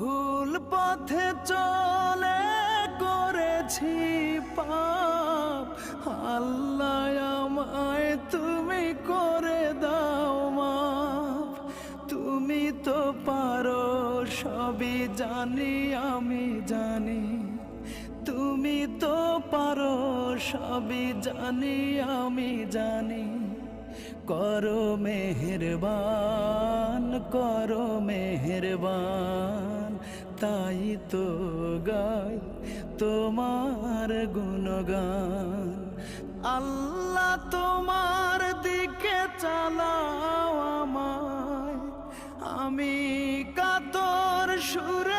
ভুল পথে চলে করেছি পাপ, আল্লাহ আমায় তুমি করে দাও মাফ। তুমি তো পারো সবই জানি আমি জানি, তুমি তো পারো সবই জানি আমি জানি। করো মেহেরবান, করো মেহেরবান, তাই তো গাই তোমার গুণগান। আল্লাহ তোমার দিকে চালাও আমায়, আমি কাতর সুর